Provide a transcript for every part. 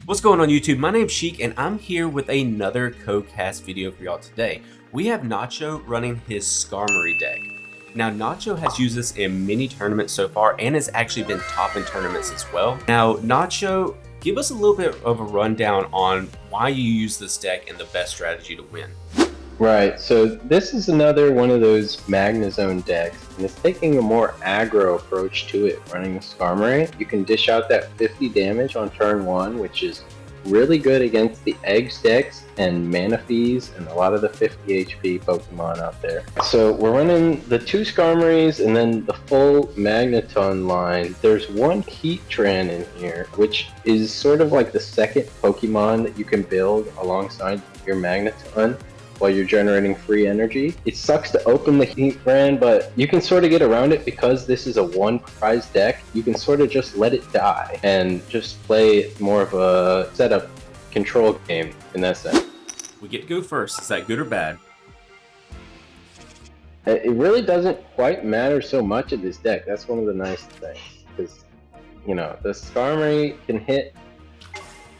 What's going on YouTube? My name's Sheik and I'm here with another CodeCast video for y'all today. We have Nacho running his Skarmory deck. Now Nacho has used this in many tournaments so far and has actually been top in tournaments as well. Now Nacho, give us a little bit of a rundown on why you use this deck and the best strategy to win. Right, so this is another one of those Magnezone decks, and it's taking a more aggro approach to it, running the Skarmory. You can dish out that 50 damage on turn 1, which is really good against the Eggs decks and Manaphy's and a lot of the 50 HP Pokemon out there. So we're running the 2 Skarmorys and then the full Magneton line. There's one Heatran in here, which is sort of like the second Pokemon that you can build alongside your Magneton while you're generating free energy. It sucks to open the Heatran, but you can sort of get around it because this is a one prize deck. You can sort of just let it die and just play more of a setup control game in that sense. We get to go first. Is that good or bad? It really doesn't quite matter so much of this deck. That's one of the nice things, because you know the Skarmory can hit.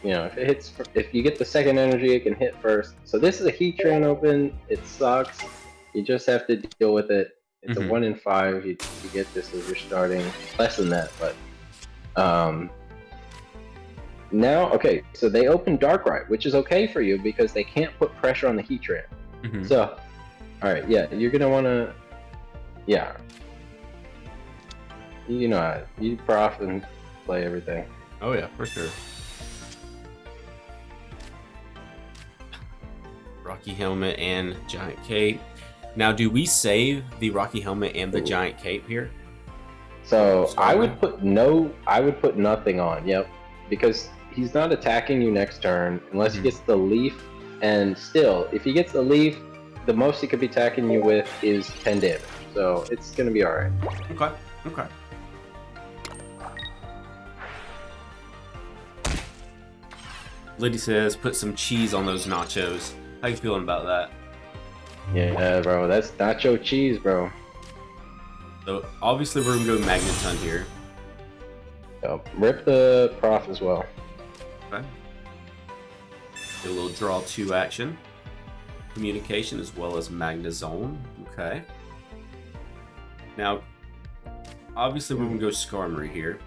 You know, if you get the second energy, it can hit first. So this is a Heatran open. It sucks. You just have to deal with it. It's a 1 in 5. You get this as you're starting. Less than that, but now okay. So they open Darkrai, which is okay for you because they can't put pressure on the Heatran. So, all right, yeah, you're gonna wanna, yeah, you know how you prof and play everything. Oh yeah, for sure. Rocky Helmet and Giant Cape. Now, do we save the Rocky Helmet and the Giant Cape here? So I would put nothing on. Yep, because he's not attacking you next turn unless he gets the leaf. And still, if he gets the leaf, the most he could be attacking you with is 10 damage. So it's gonna be all right. Okay. Okay. Liddy says, put some cheese on those nachos. How you feeling about that? Yeah, bro, that's nacho cheese, bro. So obviously we're gonna go Magneton here. So rip the prof as well. Okay. Get a little draw 2 action. Communication as well as Magnezone. Okay. Now, obviously we're gonna go Skarmory here.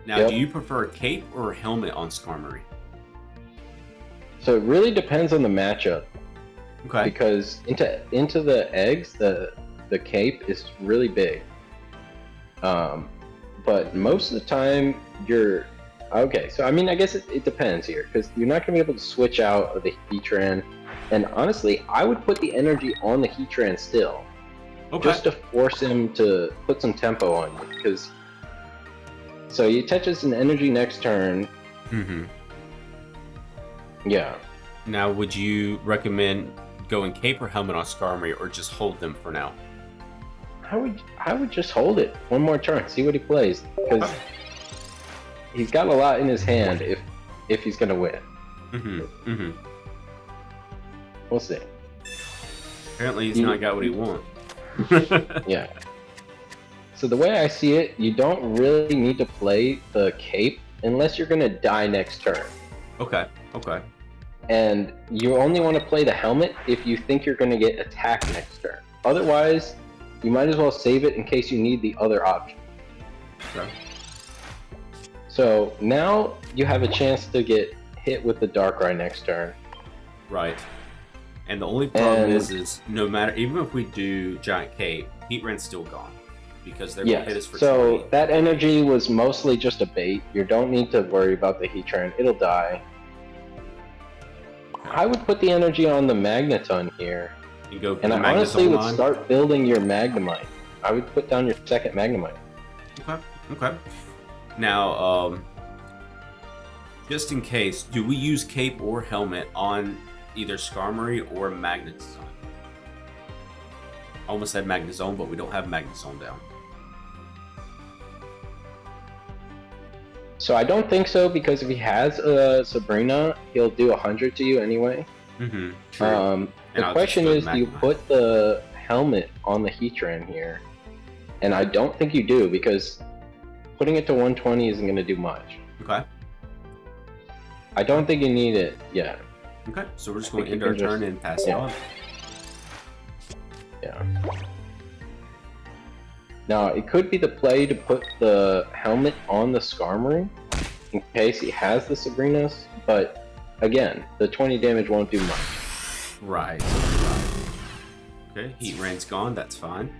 Now, do you prefer a cape or a helmet on Skarmory? So it really depends on the matchup. Okay. Because into the eggs, the cape is really big. But most of the time you're okay. So I mean, I guess it depends here because you're not gonna be able to switch out of the Heatran. And honestly, I would put the energy on the Heatran still, just to force him to put some tempo on you. Because so he touches an energy next turn. Yeah. Now, would you recommend going cape or helmet on Skarmory, or just hold them for now? I would just hold it one more turn, see what he plays, because he's got a lot in his hand if he's gonna win. We'll see. Apparently, he's not got what he wants. Yeah. So the way I see it, you don't really need to play the cape unless you're gonna die next turn. Okay. Okay. And you only want to play the helmet if you think you're going to get attacked next turn. Otherwise, you might as well save it in case you need the other option. Okay. So now you have a chance to get hit with the Darkrai next turn. Right. And the only problem is no matter, even if we do Giant Cape, Heatran's still gone. Because they're going to hit us for 20. That energy was mostly just a bait. You don't need to worry about the Heatran. It'll die. I would put the energy on the Magneton here. And I honestly would start building your Magnemite. I would put down your second Magnemite. Okay. Okay. Now, just in case, do we use cape or helmet on either Skarmory or Magneton? I almost said Magnezone, but we don't have Magnezone down. So I don't think so, because if he has Sabrina, he'll do 100 to you anyway. True. The question is, do you put the helmet on the Heatran here? And I don't think you do, because putting it to 120 isn't going to do much. Okay. I don't think you need it yet. Okay, so we're just going to end our turn and pass it on. Yeah. Now, it could be the play to put the helmet on the Skarmory in case he has the Sabrinas, but again, the 20 damage won't do much. Right. Okay, Heatran's gone, that's fine.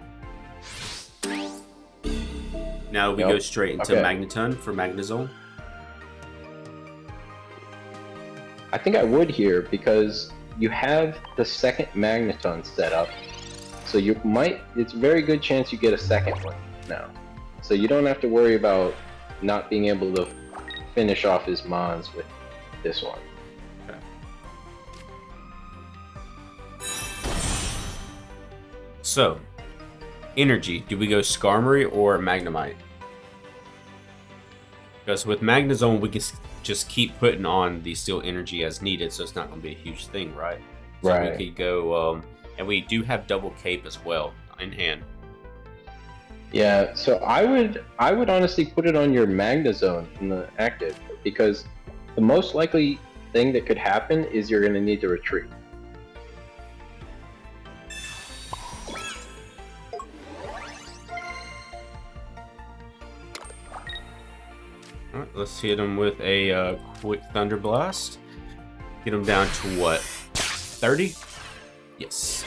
Now we go straight into Magneton for Magnezone. I think I would here because you have the second Magneton set up. So you might, it's a very good chance you get a second one now. So you don't have to worry about not being able to finish off his Mons with this one. Okay. So, energy, do we go Skarmory or Magnemite? Because with Magnezone, we can just keep putting on the Steel Energy as needed, so it's not going to be a huge thing, right? So right. we could go, and we do have double cape as well in hand. Yeah, so I would honestly put it on your Magnezone in the active, because the most likely thing that could happen is you're going to need to retreat. Alright, let's hit him with a quick Thunder Blast. Get him down to what? 30? Yes.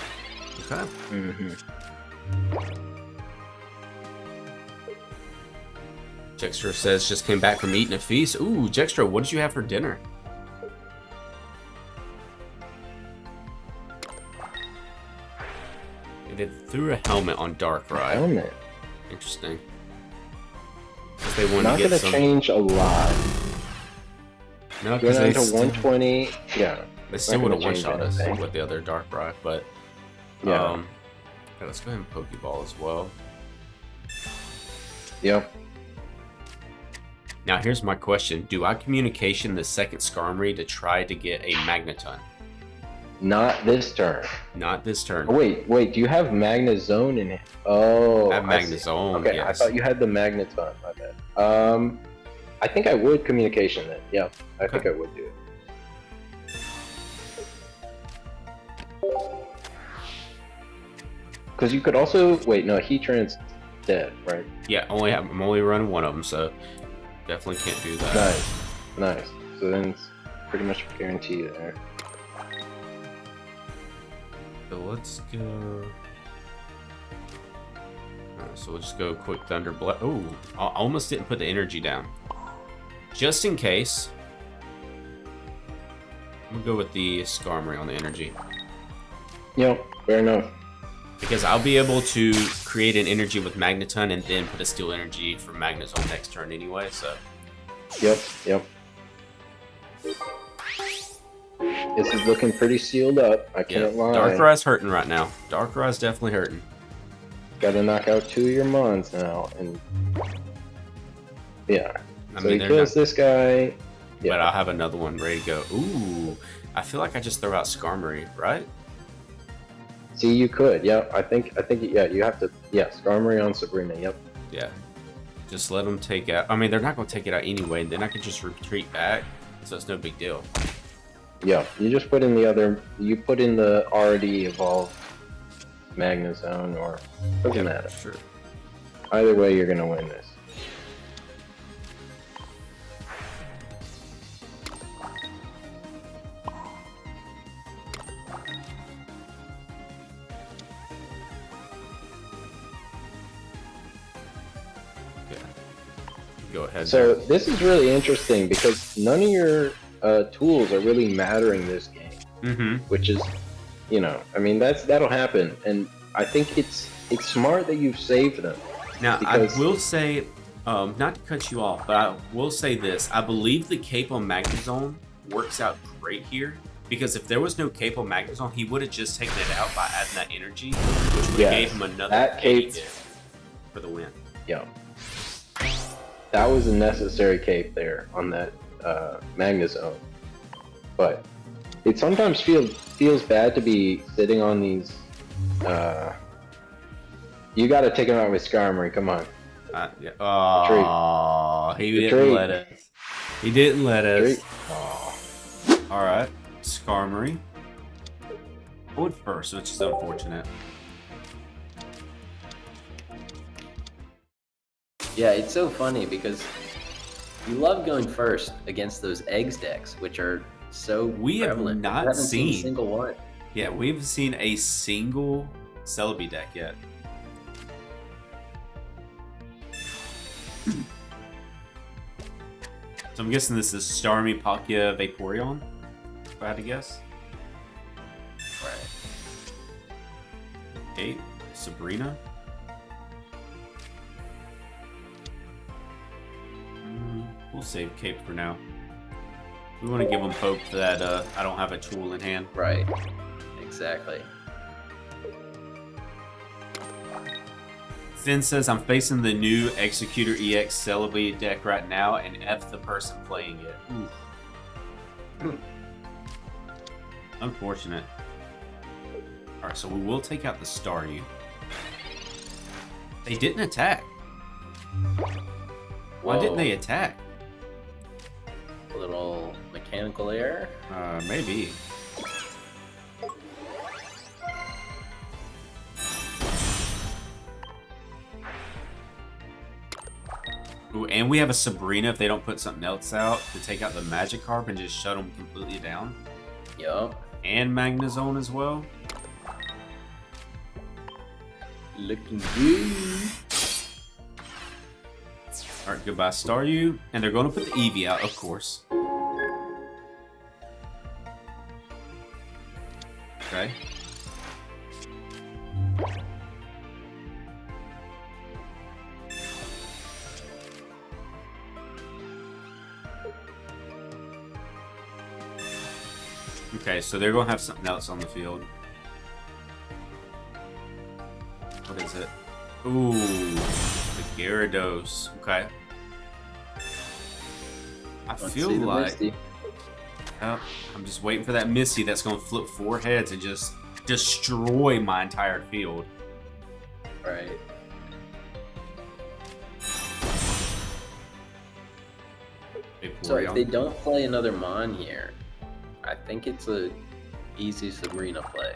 Okay. Jextra says just came back from eating a feast. Ooh, Jextra, what did you have for dinner? They threw a helmet on Darkrai. Helmet. Interesting. They wanted Not to get gonna change a lot. No, because they to 120. Yeah. They still would have one-shot us with the other Darkrai, but yeah. Okay, let's go ahead and Pokeball as well. Yep. Now here's my question: do I communication the second Skarmory to try to get a Magneton? Not this turn. Not this turn. Oh, wait. Do you have Magnezone in it? Oh. I have Magnezone. Okay, yes. I thought you had the Magneton. My bad. I think I would communication it. Yeah, I think I would do it. Because you could also wait. No, Heatran's dead, right? Yeah, I'm only running one of them, so definitely can't do that. Nice. So then it's pretty much a guarantee there. So let's go. Alright, so we'll just go quick Thunder Blast. Oh, I almost didn't put the energy down. Just in case. I'm gonna go with the Skarmory on the energy. Yep, fair enough. Because I'll be able to create an energy with Magneton and then put a Steel Energy for Magnezone next turn anyway, so. Yep. This is looking pretty sealed up, I can't lie. Darkrai's hurting right now. Darkrai's definitely hurting. Gotta knock out 2 of your Mons now, and yeah. I so mean, he kills this guy. Yeah. But I'll have another one ready to go. Ooh, I feel like I just throw out Skarmory, right? See, you could. Yeah, I think. Yeah, you have to. Yeah, Skarmory on Sabrina. Yep. Yeah. Just let them take out. I mean, they're not going to take it out anyway. Then I can just retreat back, so it's no big deal. Yeah, you just put in the other. You put in the already evolved Magnezone, or doesn't matter. Sure. Either way, you're gonna win this. Go ahead. So this is really interesting because none of your tools are really mattering this game, which is, I mean that'll happen, and I think it's smart that you've saved them. Now I will say, not to cut you off, but I will say this: I believe the cape on Magnezone works out great here because if there was no cape on Magnezone, he would have just taken it out by adding that energy, which would have gave him another cape for the win. Yeah. That was a necessary cape there on that Magnezone, but it sometimes feels bad to be sitting on these. You got to take him out with Skarmory. Come on. Yeah. Oh, he didn't let us. He didn't let us. Alright, Skarmory. Would first, which is unfortunate. Yeah, it's so funny because you love going first against those eggs decks, which are so We have prevalent. not We haven't seen a single one. Yeah, we haven't seen a single Celebi deck yet. So I'm guessing this is Starmie, Palkia, Vaporeon, if I had to guess. Right. Kate, Sabrina. We'll save Cape for now. We want to give them hope that I don't have a tool in hand. Right. Exactly. Finn says, I'm facing the new Executor EX Celebi deck right now and F the person playing it. Oof. Unfortunate. Alright, so we will take out the Staryu. They didn't attack. Why didn't they attack? A little mechanical error? Maybe. Ooh, and we have a Sabrina if they don't put something else out to take out the Magikarp and just shut them completely down. Yup. And Magnezone as well. Looking good. Alright, goodbye Staryu. And they're going to put the Eevee out, of course. Okay. Okay, so they're going to have something else on the field. What is it? Ooh, the Gyarados. Okay. Let's feel see the like... Misty. Oh, I'm just waiting for that Misty that's going to flip 4 heads and just destroy my entire field. Right. So if they don't play another Mon here, I think it's a easy Sabrina play.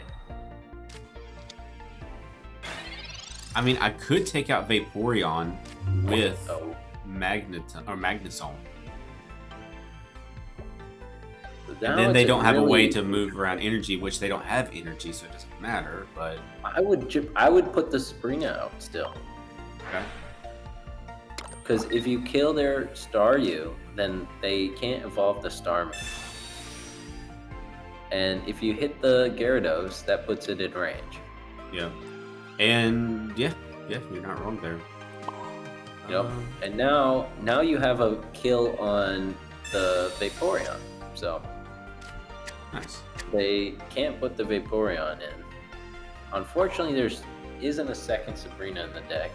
I mean, I could take out Vaporeon with Magneton or Magnezone. And then they don't have a way to move around energy, which they don't have energy, so it doesn't matter. But I would put the Sabrina out still. Okay. Because if you kill their Staryu, then they can't evolve the Starmie. And if you hit the Gyarados, that puts it in range. Yeah. And yeah, you're not wrong there. Yep. And now you have a kill on the Vaporeon. So nice. They can't put the Vaporeon in. Unfortunately, there isn't a second Sabrina in the deck,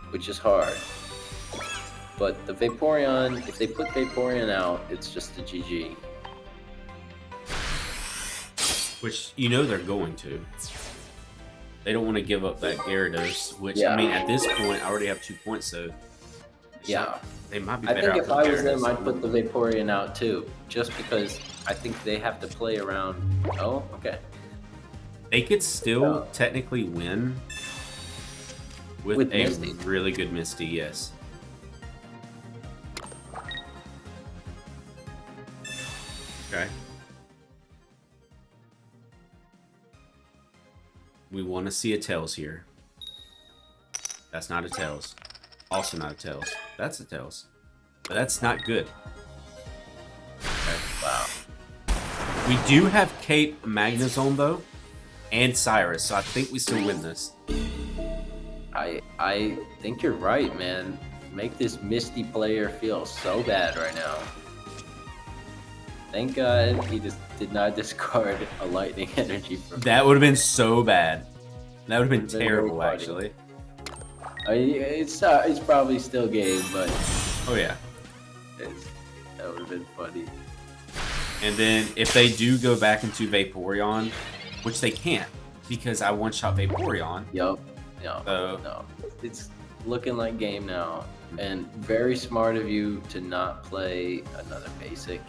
which is hard. But the Vaporeon, if they put Vaporeon out, it's just a GG. Which, you know they're going to. They don't want to give up that Gyarados, which, Yeah. I mean, at this point, I already have 2 points, so... Yeah. They might be I better think out if I was Gyarados. them, I'd put the Vaporeon out too, just because I think they have to play around. Oh, okay. They could still Oh. technically win with a Misty. really good Misty, yes. Okay. We want to see a Tails here. That's not a Tails. Also not a Tails. That's a Tails. But that's not good. Okay. Wow. We do have Cape Magnezone though, and Cyrus, so I think we still win this. I think you're right, man. Make this Misty player feel so bad right now. Thank God he just did not discard a lightning energy from That would have been so bad. That would have been Would've been very terrible, funny. actually. It's probably still game, but Oh yeah. that would have been funny. And then if they do go back into Vaporeon, which they can't, because I one-shot Vaporeon. Yup. No. So No. It's looking like game now. And very smart of you to not play another basic.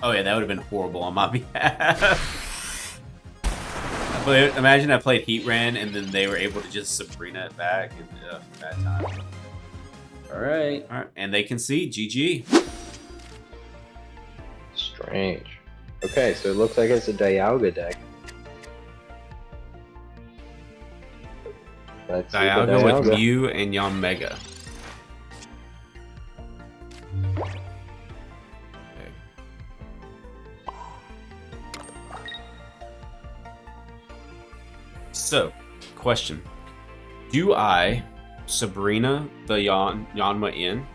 Oh yeah, that would have been horrible on my behalf. Imagine I played Heatran and then they were able to just Sabrina it back and bad time. Alright. Alright, and they can see GG. Strange. Okay, so it looks like it's a Dialga deck. Let's see the Dialga with Dialga. Mew and Yanmega. So, question. Do I Sabrina the Yanma in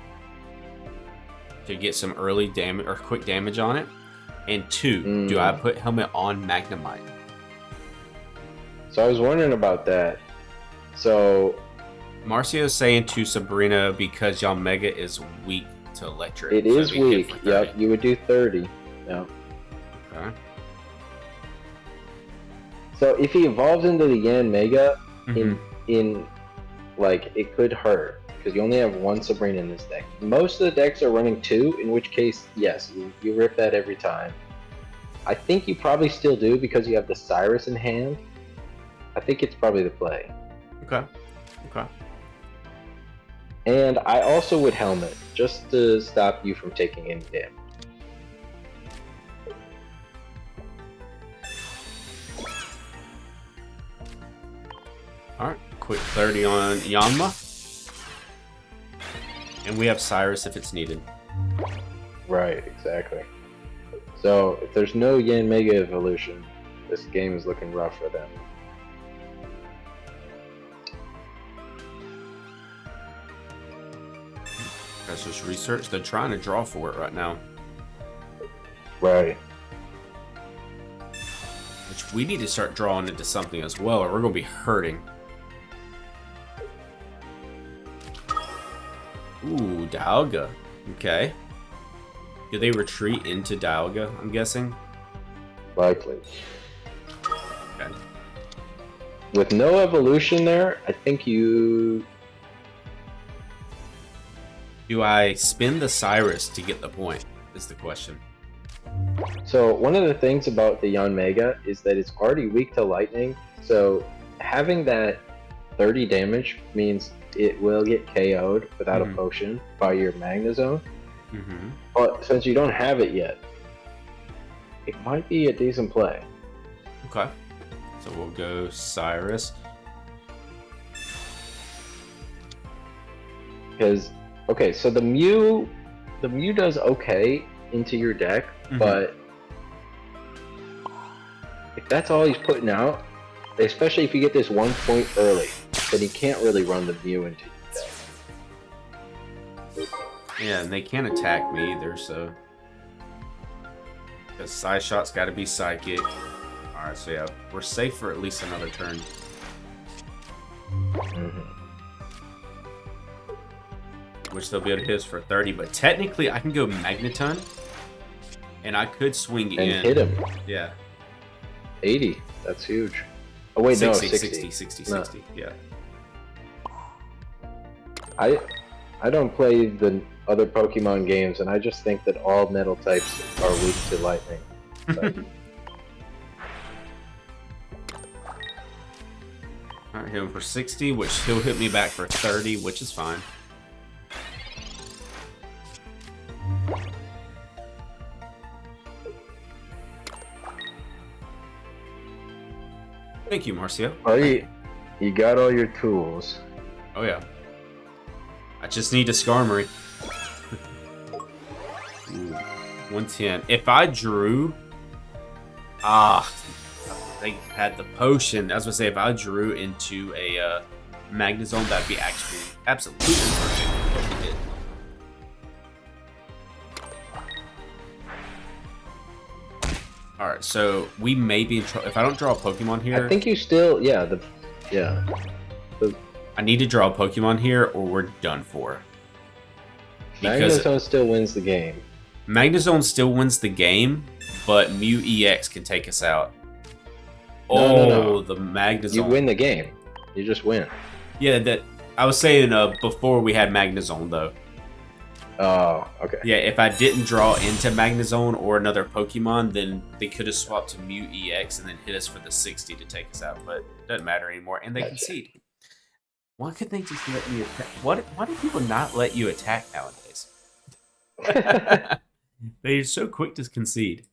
to get some early damage or quick damage on it? And 2, do I put Helmet on Magnemite? So I was wondering about that. So Marcio's saying to Sabrina because Yanmega is weak to electric. it so is it'd be hit weak. for 30. Yep, you would do 30. Yep. Okay. So if he evolves into the Yanmega, Mhm. in like it could hurt because you only have one Sabrina in this deck. Most of the decks are running 2, in which case, yes, you rip that every time. I think you probably still do because you have the Cyrus in hand. I think it's probably the play. Okay. Okay. And I also would Helmet just to stop you from taking any damage. Alright, quick 30 on Yanma. And we have Cyrus if it's needed. Right, exactly. So if there's no Yanmega evolution, this game is looking rough for them. Let's just research. They're trying to draw for it right now. Right. Which we need to start drawing into something as well, or we're going to be hurting. Ooh, Dialga. Okay. Do they retreat into Dialga, I'm guessing? Likely. Okay. With no evolution there, I think you... Do I spin the Cyrus to get the point, is the question. So one of the things about the Yanmega is that it's already weak to lightning, so having that 30 damage means it will get KO'd without a potion by your Magnezone. But since you don't have it yet, it might be a decent play. Okay. So we'll go Cyrus. Because, okay, so the Mew does okay into your deck, but if that's all he's putting out, especially if you get this 1 point early, then he can't really run the Mew into your deck. Yeah, and they can't attack me either, so... Because Side Shot's got to be Psychic. Alright, so yeah, we're safe for at least another turn. Which they'll be able to hit us for 30, but technically I can go Magneton, and I could swing And in. hit him. Yeah. 80, that's huge. Oh wait, 60, no, 60. 60, yeah. I don't play the other Pokemon games, and I just think that all metal types are weak to lightning. But Alright, hit him for 60, which he'll hit me back for 30, which is fine. Thank you, Marcio. oh, you got all your tools. Oh yeah. I just need a Skarmory. Ooh, 110. If I drew... they had the potion. I was going to say, if I drew into a Magnezone, that'd be actually absolutely perfect. But we did. Alright, so we may be in trouble. If I don't draw a Pokemon here... I think you still, yeah. I need to draw a Pokemon here, or we're done for. Because Magnezone still wins the game. Magnezone still wins the game, but Mew EX can take us out. No. The Magnezone. You win the game. You just win. Yeah, that I was saying before we had Magnezone, though. Oh, okay. Yeah, if I didn't draw into Magnezone or another Pokemon, then they could have swapped to Mew EX and then hit us for the 60 to take us out, but it doesn't matter anymore, and they Gotcha. concede. Why could they just let me attack? Why do people not let you attack nowadays? They're so quick to concede.